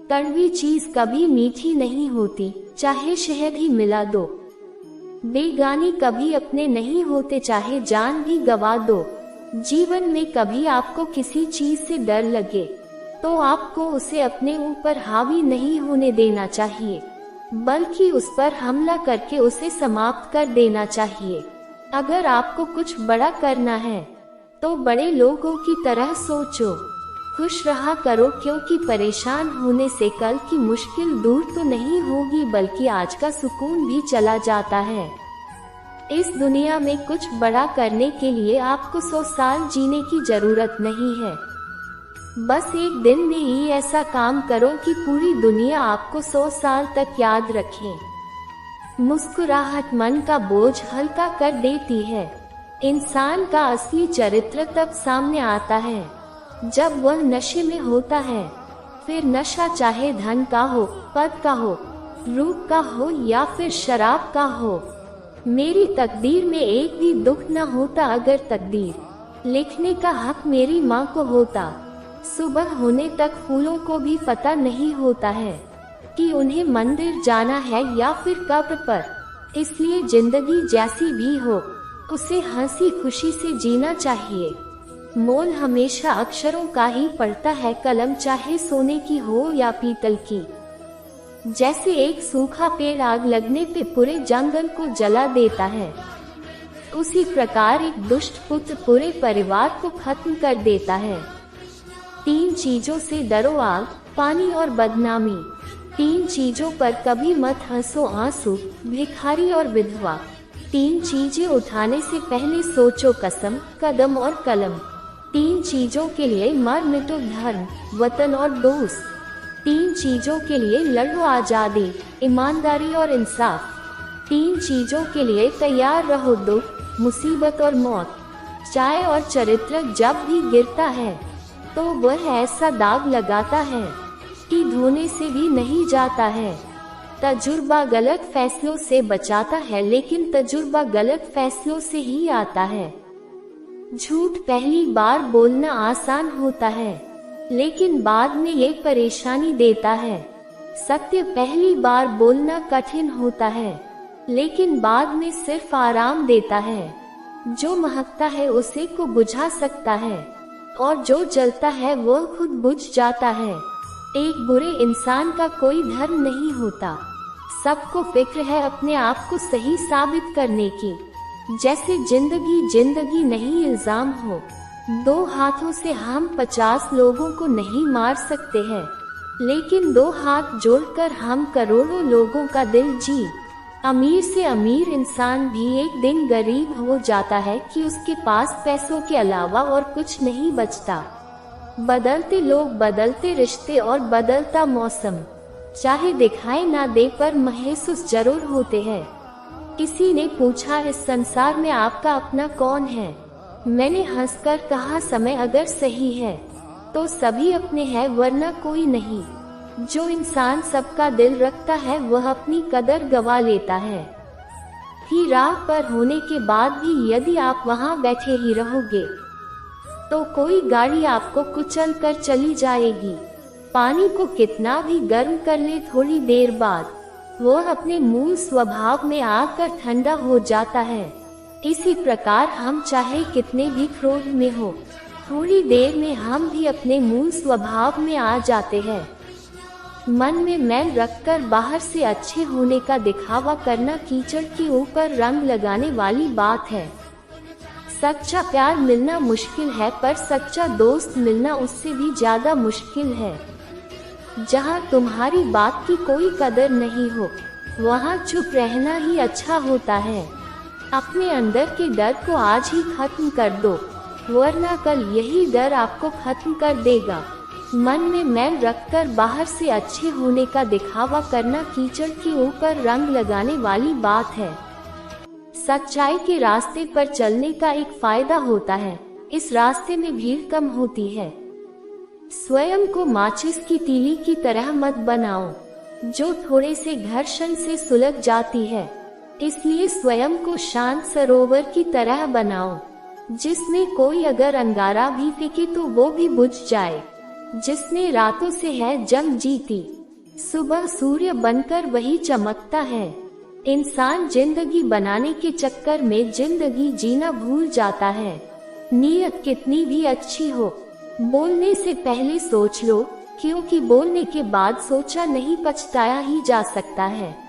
कड़वी चीज कभी मीठी नहीं होती, चाहे शहद ही मिला दो। बेगानी कभी अपने नहीं होते, चाहे जान भी गवा दो। जीवन में कभी आपको किसी चीज से डर लगे तो आपको उसे अपने ऊपर हावी नहीं होने देना चाहिए, बल्कि उस पर हमला करके उसे समाप्त कर देना चाहिए। अगर आपको कुछ बड़ा करना है तो बड़े लोगों की तरह सोचो, खुश रहा करो, क्योंकि परेशान होने से कल की मुश्किल दूर तो नहीं होगी बल्कि आज का सुकून भी चला जाता है। इस दुनिया में कुछ बड़ा करने के लिए आपको 100 साल जीने की जरूरत नहीं है। बस एक दिन में ही ऐसा काम करो कि पूरी दुनिया आपको 100 साल तक याद रखे। मुस्कुराहट मन का बोझ हल्का कर देती है। इंसान का असली चरित्र तब सामने आता है जब वह नशे में होता है। फिर नशा चाहे धन का हो, पद का हो, रूप का हो या फिर शराब का हो। मेरी तकदीर में एक भी दुख न होता अगर तकदीर लिखने का हक मेरी माँ को होता। सुबह होने तक फूलों को भी पता नहीं होता है कि उन्हें मंदिर जाना है या फिर कब्र पर। इसलिए जिंदगी जैसी भी हो उसे हंसी खुशी से जीना चाहिए। मोल हमेशा अक्षरों का ही पड़ता है, कलम चाहे सोने की हो या पीतल की। जैसे एक सूखा पेड़ आग लगने पे पूरे जंगल को जला देता है, उसी प्रकार एक दुष्ट पुत्र पूरे परिवार को खत्म कर देता है। 3 चीजों से डरो, आग, पानी और बदनामी। 3 चीजों पर कभी मत हंसो, आंसू, भिखारी और विधवा। 3 चीजें उठाने से पहले सोचो, कसम, कदम और कलम। 3 चीजों के लिए मर मिटो, धर्म, वतन और दोस्त। 3 चीजों के लिए लड़ो, आजादी, ईमानदारी और इंसाफ। 3 चीजों के लिए तैयार रहो, दुख, मुसीबत और मौत। चाय और चरित्र जब भी गिरता है तो वह ऐसा दाग लगाता है कि धोने से भी नहीं जाता है। तजुर्बा गलत फैसलों से बचाता है, लेकिन तजुर्बा गलत फैसलों से ही आता है। झूठ पहली बार बोलना आसान होता है, लेकिन बाद में ये परेशानी देता है। सत्य पहली बार बोलना कठिन होता है, लेकिन बाद में सिर्फ आराम देता है। जो महकता है उसे को बुझा सकता है, और जो जलता है वो खुद बुझ जाता है। एक बुरे इंसान का कोई धर्म नहीं होता, सबको फिक्र है अपने आप को सही साबित करने की। जैसे जिंदगी नहीं इल्जाम हो। 2 हाथों से हम 50 लोगों को नहीं मार सकते हैं, लेकिन 2 हाथ जोड़कर हम करोड़ों लोगों का दिल जीत। अमीर से अमीर इंसान भी एक दिन गरीब हो जाता है कि उसके पास पैसों के अलावा और कुछ नहीं बचता। बदलते लोग, बदलते रिश्ते और बदलता मौसम, चाहे दिखाई ना दे पर महसूस जरूर होते हैं। किसी ने पूछा, इस संसार में आपका अपना कौन है? मैंने हंसकर कहा, समय अगर सही है तो सभी अपने हैं, वरना कोई नहीं। जो इंसान सबका दिल रखता है वह अपनी कदर गवा लेता है। ही राह पर होने के बाद भी यदि आप वहां बैठे ही रहोगे तो कोई गाड़ी आपको कुचल कर चली जाएगी। पानी को कितना भी गर्म कर ले, थोड़ी देर बाद वह अपने मूल स्वभाव में आकर ठंडा हो जाता है। इसी प्रकार हम चाहे कितने भी क्रोध में हो, थोड़ी देर में हम भी अपने मूल स्वभाव में आ जाते हैं। मन में मैल रखकर बाहर से अच्छे होने का दिखावा करना कीचड़ के ऊपर रंग लगाने वाली बात है। सच्चा प्यार मिलना मुश्किल है, पर सच्चा दोस्त मिलना उससे भी ज्यादा मुश्किल है। जहाँ तुम्हारी बात की कोई कदर नहीं हो, वहाँ चुप रहना ही अच्छा होता है। अपने अंदर के डर को आज ही खत्म कर दो, वरना कल यही डर आपको खत्म कर देगा। मन में मैल रखकर बाहर से अच्छे होने का दिखावा करना कीचड़ के ऊपर रंग लगाने वाली बात है। सच्चाई के रास्ते पर चलने का एक फायदा होता है, इस रास्ते में भीड़ कम होती है। स्वयं को माचिस की तीली की तरह मत बनाओ, जो थोड़े से घर्षण से सुलग जाती है। इसलिए स्वयं को शांत सरोवर की तरह बनाओ, जिसमें कोई अगर अंगारा भी फेंके तो वो भी बुझ जाए। जिसने रातों से है जंग जीती, सुबह सूर्य बनकर वही चमकता है। इंसान जिंदगी बनाने के चक्कर में जिंदगी जीना भूल जाता है। नीयत कितनी भी अच्छी हो, बोलने से पहले सोच लो, क्योंकि बोलने के बाद सोचा नहीं पछताया ही जा सकता है।